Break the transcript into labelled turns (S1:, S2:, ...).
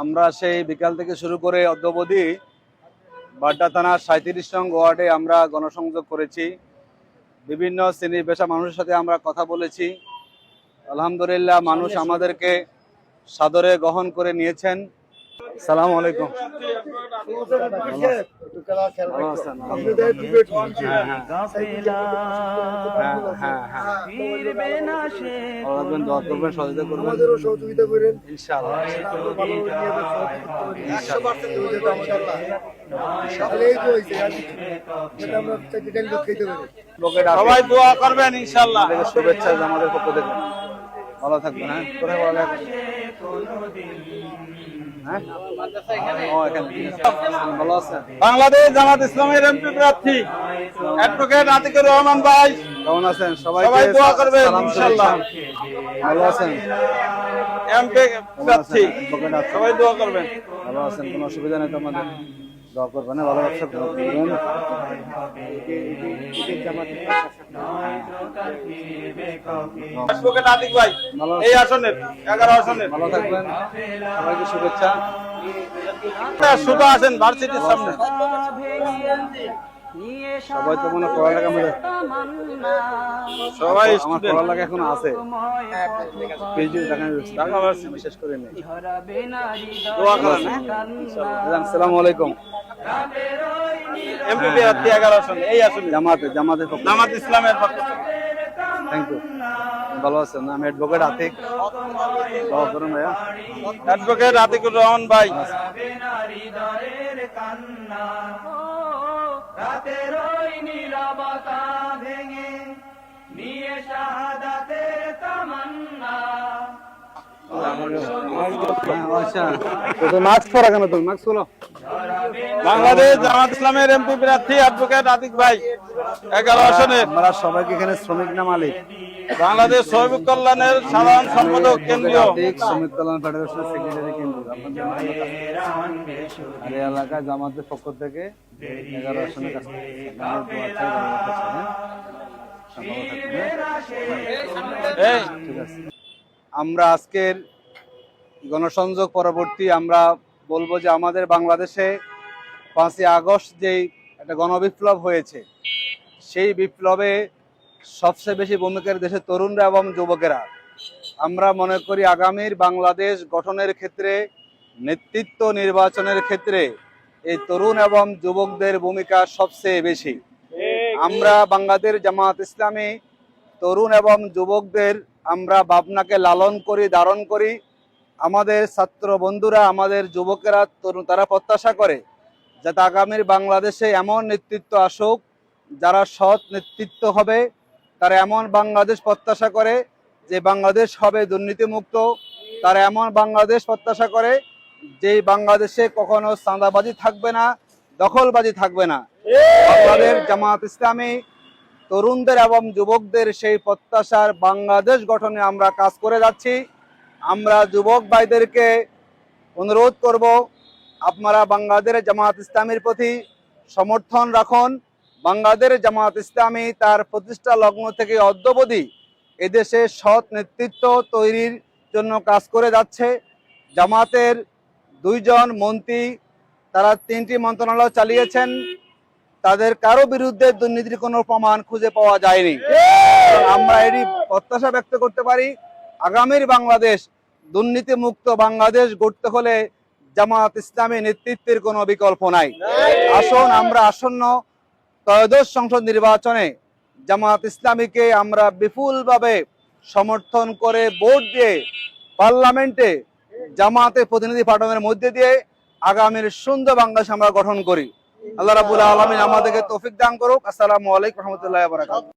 S1: আমরা সেই বিকাল থেকে শুরু করে অদ্যাবধি বাড্ডা থানার ৩৭ নং ওয়ার্ডে আমরা গণসংযোগ করেছি। বিভিন্ন শ্রেণী পেশা মানুষের সাথে আমরা কথা বলেছি। আলহামদুলিল্লাহ, মানুষ আমাদেরকে সাদরে গ্রহণ করে নিয়েছেন। আসসালামু আলাইকুম। সহযোগিতা করেন ইনশাআল্লাহ। সবাই দোয়া করবেন ইনশাআল্লাহ। শুভেচ্ছা আমাদের পক্ষ থেকে। ভালো থাকবেন। কোথায় ভালো লাগবে? বাংলাদেশ জামাত ইসলামের এমপি প্রার্থী অ্যাডভোকেট আতিকুর রহমান ভাই কেমন আছেন? সবাই দোয়া করবেন ইনশাআল্লাহ। ভালো আছেন? এমপি প্রার্থী সবাই দোয়া করবেন। ভালো আছেন? কোনো অসুবিধা নেই তো? আমাদের দোয়া করবেন, ভালো ব্যবসা করবেন। অ্যাডভোকেট আতিক ভাই এই আসনের 11 আসনের ভালো থাকবেন। সবাইকে শুভেচ্ছা। শুধু আসেন ভার্সিটির সামনে। সবাই তো মনে পড়ালেখা মধ্যে সবাই আমার পড়ালেখা এখন আছে। বিশেষ করে নেই। দোয়া করেন। আসসালামু আলাইকুম। এমপি প্রার্থী 11 আসন এই আসন জামাত ইসলামের পক্ষ থেকে। Thank you. ভালো আছেন? আমি অ্যাডভোকেট আতিক। দোয়া করুন ভাইয়া। অ্যাডভোকেট আতিকুর রহমান ভাই। রাতের ওই নীরবতা ভেঙে নিয়ে শাহাদাতের তামান্না। বাংলাদেশ জামাত ইসলামের এমপি প্রার্থী অ্যাডভোকেট আতিক ভাই 11 আসনের। আমরা সবাইকে এখানে শ্রমিক না মালিক। বাংলাদেশ শ্রমিক কল্যাণের সাধারণ সম্পাদক কেন্দ্রীয় শ্রমিক কল্যাণ ফেডারেশনের সেক্রেটারি কেন্দ্রীয় এলাকায় জামাতের পক্ষ থেকে 11 আসনের কাছে। আমরা আজকের গণসংযোগ পরবর্তী আমরা বলবো যে আমাদের বাংলাদেশে 5ই আগস্ট যেই একটা গণবিপ্লব হয়েছে, সেই বিপ্লবে সবচেয়ে বেশি ভূমিকার দেশের তরুণরা এবং যুবকেরা। আমরা মনে করি আগামীর বাংলাদেশ গঠনের ক্ষেত্রে, নেতৃত্ব নির্বাচনের ক্ষেত্রে এই তরুণ এবং যুবকদের ভূমিকা সবচেয়ে বেশি। আমরা বাংলাদেশ জামাত ইসলামী তরুণ এবং যুবকদের আমরা ভাবনাকে লালন করি, ধারণ করি। আমাদের ছাত্র বন্ধুরা, আমাদের যুবকেরা, তরুণ তারা প্রত্যাশা করে যাতে আগামীর বাংলাদেশে এমন নেতৃত্ব আসুক যারা সৎ নেতৃত্ব হবে। তারা এমন বাংলাদেশ প্রত্যাশা করে যে বাংলাদেশ হবে দুর্নীতিমুক্ত। তারা এমন বাংলাদেশ প্রত্যাশা করে যে বাংলাদেশে কখনো চাঁদাবাজি থাকবে না, দখলবাজি থাকবে না। বাংলাদেশ জামাত ইসলামী তরুণদের এবং যুবকদের সেই প্রত্যাশার বাংলাদেশ গঠনে আমরা কাজ করে যাচ্ছি। আমরা যুবক ভাইদেরকে অনুরোধ করব, আপনারা বাংলাদেশ জামাত ইসলামীর প্রতি সমর্থন রাখুন। বাংলাদেশ জামাত ইসলামী তার প্রতিষ্ঠা লগ্ন থেকে অদ্যাবধি এদেশে সৎ নেতৃত্ব তৈরির জন্য কাজ করে যাচ্ছে। জামাতের 2 জন মন্ত্রী তারা 3টি মন্ত্রণালয় চালিয়েছেন। তাদের কারো বিরুদ্ধে দুর্নীতির কোনো প্রমাণ খুঁজে পাওয়া যায়নি। আমরা এরই প্রত্যাশা ব্যক্ত করতে পারি আগামীর বাংলাদেশ দুর্নীতিমুক্ত বাংলাদেশ গড়তে হলে জামাত ইসলামী নেতৃত্বের কোনো বিকল্প নাই। আসুন আমরা আসন্ন ত্রয়োদশ সংসদ নির্বাচনে জামাত ইসলামীকে আমরা বিপুলভাবে সমর্থন করে ভোট দিয়ে পার্লামেন্টে জামাতে প্রতিনিধি পাঠানোর মধ্যে দিয়ে আগামীর সুন্দর বাংলাদেশ আমরা গঠন করি। আল্লাহ রাব্বুল আলামিন আমাদেরকে তৌফিক দান করুক। আসসালামু আলাইকুম ওয়া রাহমাতুল্লাহি ওয়া বারাকাতুহু।